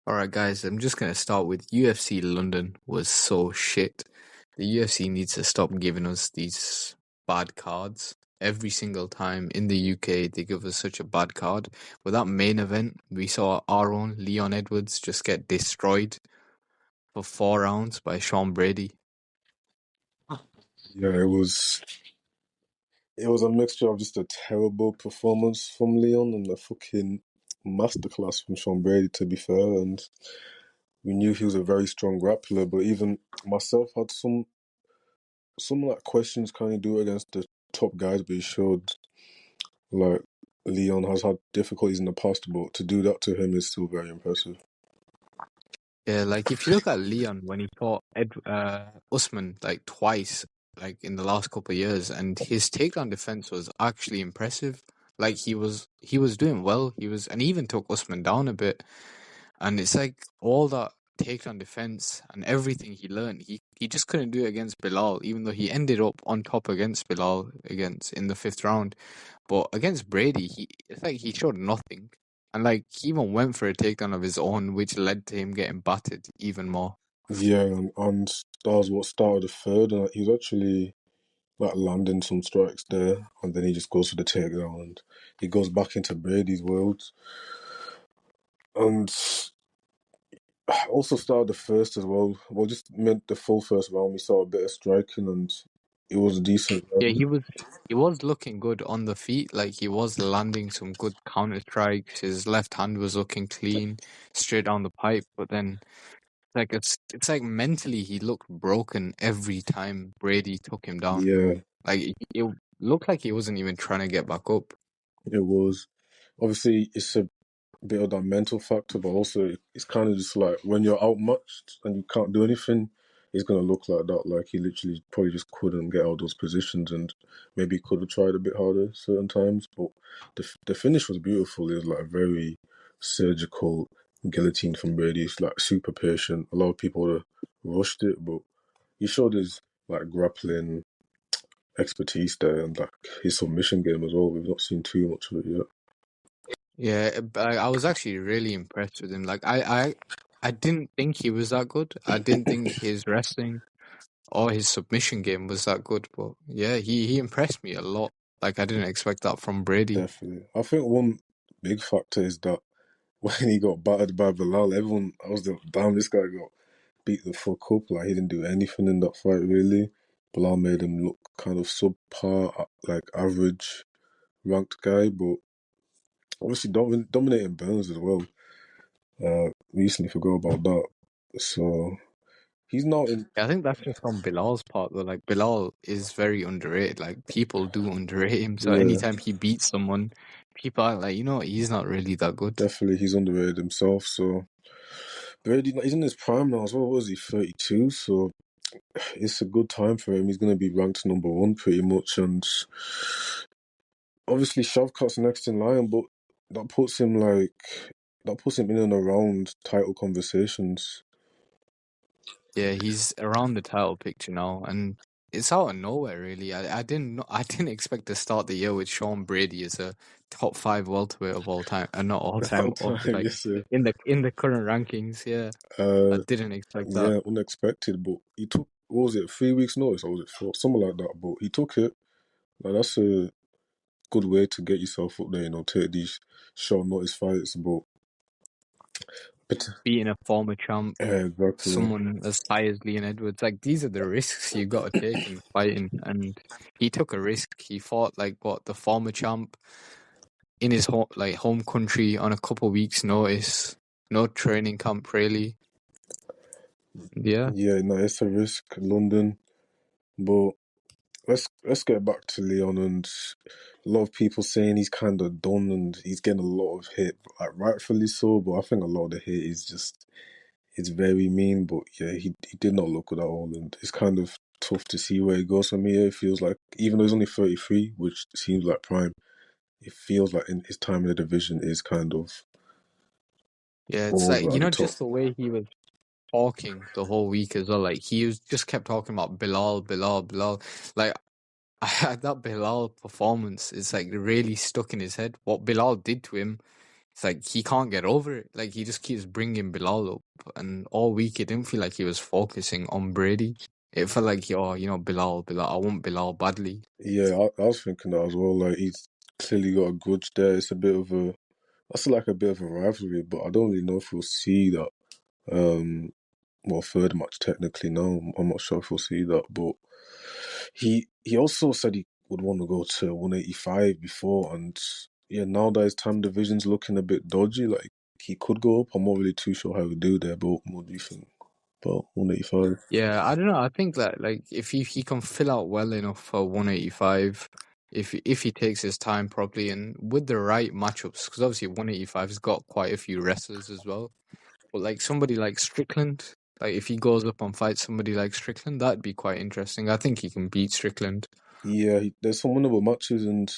Alright, guys, I'm just gonna start with UFC London was so shit. The UFC needs to stop giving us these bad cards. Every single time in the UK, they give us such a bad card. With that main event, we saw our own Leon Edwards just get destroyed for 4 rounds by Sean Brady. Yeah, it was a mixture of just a terrible performance from Leon and a fucking masterclass from Sean Brady, to be fair. And we knew he was a very strong grappler, but even myself had some like questions, can he do it against the top guys? But he showed like Leon has had difficulties in the past, but to do that to him is still very impressive. Yeah, like if you look at Leon when he fought Usman like twice, like in the last couple of years, and his takedown defense was actually impressive. Like he was doing well. And he even took Usman down a bit. And it's like all that takedown defense and everything he learned, he just couldn't do it against Bilal, even though he ended up on top against Bilal against in the fifth round. But against Brady, it's like he showed nothing. And like he even went for a takedown of his own, which led to him getting battered even more. Yeah, and that was what started the third, and he was actually like landing some strikes there, and then he just goes for the takedown and he goes back into Brady's world. And also started the first as well. Well, just meant the full first round. We saw a bit of striking, and it was a decent Yeah, round. he was looking good on the feet. Like he was landing some good counter strikes. His left hand was looking clean, straight down the pipe. But then, like it's like mentally he looked broken every time Brady took him down. Yeah, Like it looked like he wasn't even trying to get back up. it was. Obviously, it's a bit of that mental factor, but also it's kind of just like when you're outmatched and you can't do anything, it's gonna look like that. Like he literally probably just couldn't get out those positions, and maybe he could have tried a bit harder certain times. But the finish was beautiful. It was like a very surgical guillotine from Brady. It's like super patient. A lot of people would have rushed it, but he showed his like grappling expertise there and like his submission game as well. We've not seen too much of it yet. Yeah, but I was actually really impressed with him. Like I didn't think he was that good. I didn't think his wrestling or his submission game was that good. But yeah, he impressed me a lot. Like I didn't expect that from Brady. Definitely. I think one big factor is that when he got battered by Bilal, I was like, damn, this guy got beat the fuck up. Like, he didn't do anything in that fight, really. Bilal made him look kind of subpar, like average ranked guy, but obviously dominating Burns as well. Recently forgot about that. So, he's not in. I think that's just on Bilal's part though. Like Bilal is very underrated. Like people do underrate him. So Yeah, anytime he beats someone, people are like, he's not really that good. definitely he's underrated himself. So, Brady, he's in his prime now as well. What was he, 32? So, it's a good time for him. He's going to be ranked number one pretty much, and obviously Shavkat's next in line, but that puts him in and around title conversations. Yeah, he's around the title picture now, and it's out of nowhere really. I didn't know, I didn't expect to start the year with Sean Brady as a top five welterweight of all time, and not all time, All or time, like yes sir. in the current rankings. Yeah, I Uh, didn't expect that. yeah, unexpected, but he took, what was it, 3 weeks notice, or was it four, something like that. But he took it. Like, that's a good way to get yourself up there. Take these short notice fights. But Beating a former champ, yeah, exactly. someone as high as Leon Edwards, like these are the risks you got to take in fighting, and he took a risk. He fought like the former champ in his home country on a couple weeks' notice, no training camp really. Yeah, Yeah, no, it's a risk, London. But let's get back to Leon, and a lot of people saying he's kind of done and he's getting a lot of hate, like rightfully so. But I think a lot of the hate is just it's very mean. But yeah, he did not look good at all, and it's kind of tough to see where he goes from here. It feels like even though he's only 33, which seems like prime, it feels like in his time in the division is kind of yeah. It's like over at the top. just the way he was talking the whole week as well. Like he was just kept talking about Bilal, Bilal, Bilal. Like that Bilal performance is like really stuck in his head. What Bilal did to him, it's like he can't get over it. Like he just keeps bringing Bilal up, and all week it didn't feel like he was focusing on Brady. It felt like, oh, Bilal. I want Bilal badly. Yeah, I was thinking that as well. Like he's clearly got a grudge there. It's a bit of a that's like a bit of a rivalry, but I don't really know if we'll see that. Well, third match technically. No, I'm not sure if we'll see that, but he also said he would want to go to 185 before, and yeah, now that his time division's looking a bit dodgy, like he could go up. I'm not really too sure how he do there, but what do you think about 185? Yeah, I don't know. I think that like if he can fill out well enough for 185, if he takes his time properly and with the right matchups, because obviously 185's got quite a few wrestlers as well. But like somebody like Strickland, like if he goes up and fights somebody like Strickland, that'd be quite interesting. I think he can beat Strickland. Yeah, there's some winnable matches, and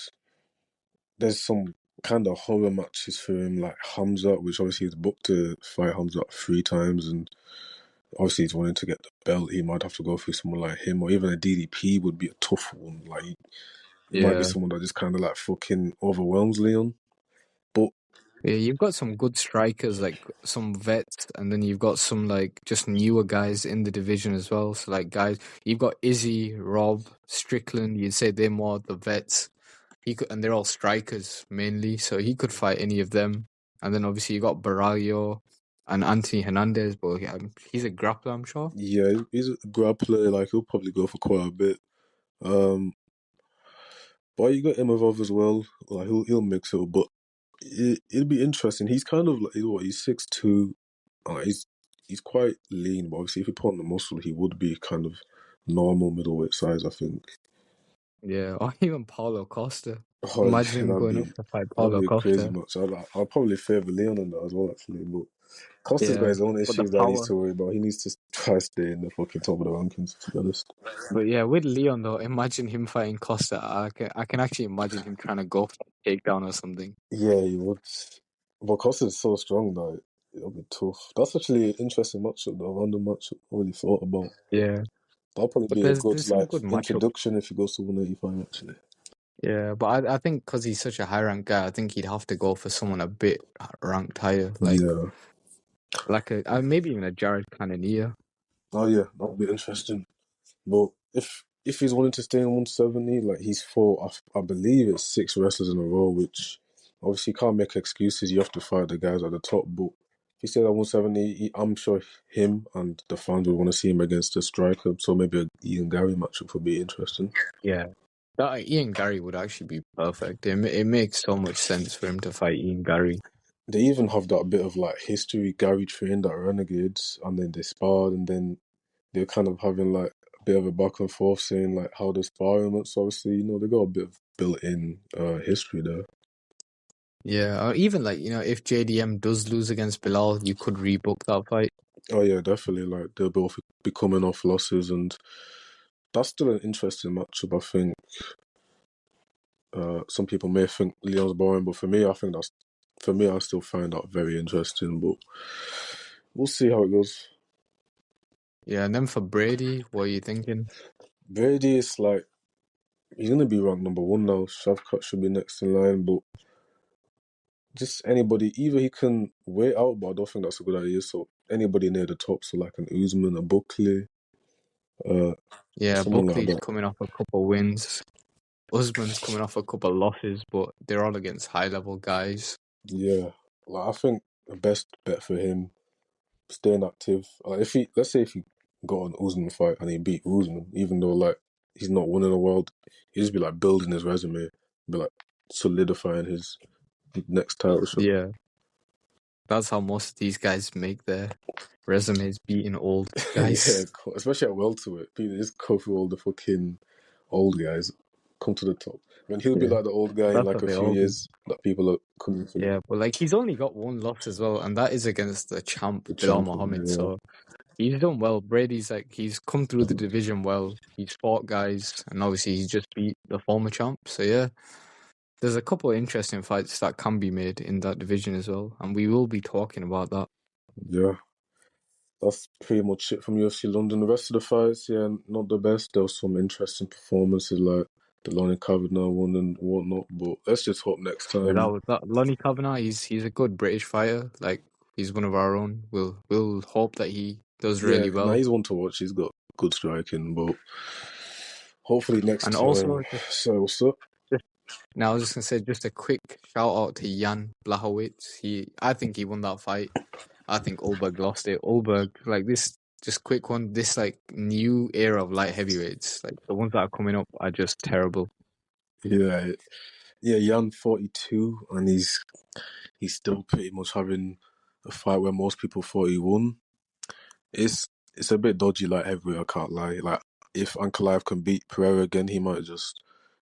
there's some kind of horror matches for him, like Hamza, which obviously he's booked to fight Hamza 3 times, and obviously he's wanting to get the belt. He might have to go through someone like him, or even a DDP would be a tough one. Like he might be Yeah. someone that just kind of like fucking overwhelms Leon. But Yeah, you've got some good strikers, like some vets, and then you've got some like just newer guys in the division as well. So like guys, you've got Izzy, Rob, Strickland. You'd say they're more the vets. He could, and they're all strikers mainly, so he could fight any of them. And then obviously you got Barallo and Anthony Hernandez, but he's a grappler, I'm sure. yeah, he's a grappler. Like he'll probably go for quite a bit. Um, but you got Imavov as well. Like he'll mix it up, but it'll be interesting. He's kind of like he's 6'2". He's quite lean, but obviously if he put on the muscle, he would be kind of normal middleweight size, I think. Yeah, or even Paulo Costa. Oh Imagine yeah, him going up to fight that'd Paulo be a crazy Costa. match. I'll probably favour Leon in that as well, actually. But Costa's got Yeah, his own but the issues that he needs power. to worry about. He needs to try to stay in the fucking top of the rankings, to be honest. But yeah, with Leon though, imagine him fighting Costa. I can actually imagine him trying to go for a takedown or something. Yeah, he would. But Costa's so strong that it'll be tough. That's actually an interesting matchup, though. A random matchup I really thought about. Yeah, That'll probably but be a there's good some like good matchups. introduction if he goes to 185, actually. Yeah, but I think because he's such a high ranked guy, I think he'd have to go for someone a bit ranked higher, Yeah. like maybe even a Jared Cannonier. Oh yeah, that'll be interesting. But if he's wanting to stay in 170, like he's fought, I believe it's 6 wrestlers in a row, which obviously you can't make excuses. You have to fight the guys at the top. But if he stays at 170, I'm sure him and the fans will want to see him against a striker. So maybe a Ian Gary matchup would be interesting. Yeah, that Ian Gary would actually be perfect. It makes so much sense for him to fight Ian Gary. They even have that bit of like history. Gary trained at Renegades, and then they sparred, and then they're kind of having like a bit of a back and forth saying like how the sparring went. So obviously, they got a bit of built-in history there. Yeah, or even if JDM does lose against Bilal, you could rebook that fight. Oh yeah, definitely. Like they'll both be coming off losses, and that's still an interesting matchup. I think some people may think Leon's boring, but for me, I still find that very interesting. But we'll see how it goes. Yeah, and then for Brady, what are you thinking? Brady is like he's gonna be ranked number 1 now. Shavkat should be next in line, but just anybody, either he can wait out, but I don't think that's a good idea. So anybody near the top, so like an Usman, a Buckley, Yeah, someone like Buckley's that. coming off a couple wins. Usman's coming off a couple losses, but they're all against high level guys. Yeah, like I think the best bet for him staying active. Like let's say if he got an Usman fight and he beat Usman, even though like he's not winning the world, he'd just be like building his resume, be like solidifying his next title shot. Yeah, that's how most of these guys make their resumes, beating old Yeah, guys. especially at welterweight, people just go through all the fucking old guys, come to the top. When he'll be Yeah, like the old guy in that's like what a they few all do. years that people are coming for Yeah, but like he's only got one loss as well, and that is against the champ the Bilal champion. Muhammad. Yeah, So he's done well. Brady's he's come through the division well. He's fought guys, and obviously he's just beat the former champ. So yeah, there's a couple of interesting fights that can be made in that division as well, and we will be talking about that. yeah. That's pretty much it from UFC London. The rest of the fights, yeah, not the best. There was some interesting performances, like the Lonnie Kavanaugh one and whatnot. But let's just hope next Yeah, time. that Lonnie Kavanagh. He's a good British fighter. Like he's one of our own. We'll hope that he does Yeah, really now well. he's one to watch. He's got good striking, but hopefully next And time. also, So what's up? just now I was just gonna say just a quick shout out to Jan Blachowicz. I think he won that fight. I think Ulberg lost it. Ulberg, like this, just quick one. This like new era of light heavyweights, like the ones that are coming up, are just terrible. Yeah, yeah, Jan 42, and he's still pretty much having a fight where most people thought he won. It's a bit dodgy, like heavyweight. I can't lie. Like if Ankalaev can beat Pereira again, he might just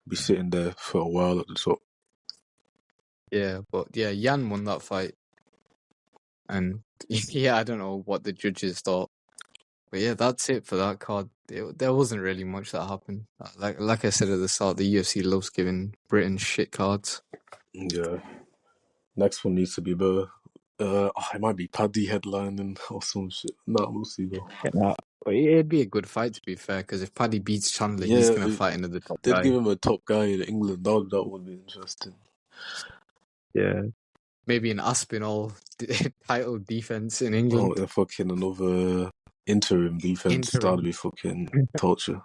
be sitting there for a while at the top. Yeah, but yeah, Jan won that fight, and yeah, I don't know what the judges thought. But yeah, that's it for that card. There wasn't really much that happened. Like I said at the start, the UFC loves giving Britain shit cards. Yeah, next one needs to be better. It might be Paddy headlining or some shit. Nah, we'll see though. Yeah, but it'd be a good fight to be fair, because if Paddy beats Chandler, he's Yeah, gonna fight another top they'd guy. give him a top guy in England. That would be interesting. Yeah, maybe an Aspinall title defense in Oh, England. and fucking another interim defense. That'd Interim. be fucking torture.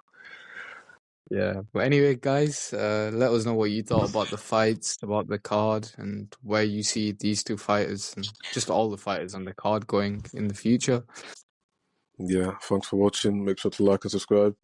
Yeah, but anyway, guys, let us know what you thought about the fights, about the card, and where you see these two fighters and just all the fighters on the card going in the future. Yeah, thanks for watching. Make sure to like and subscribe.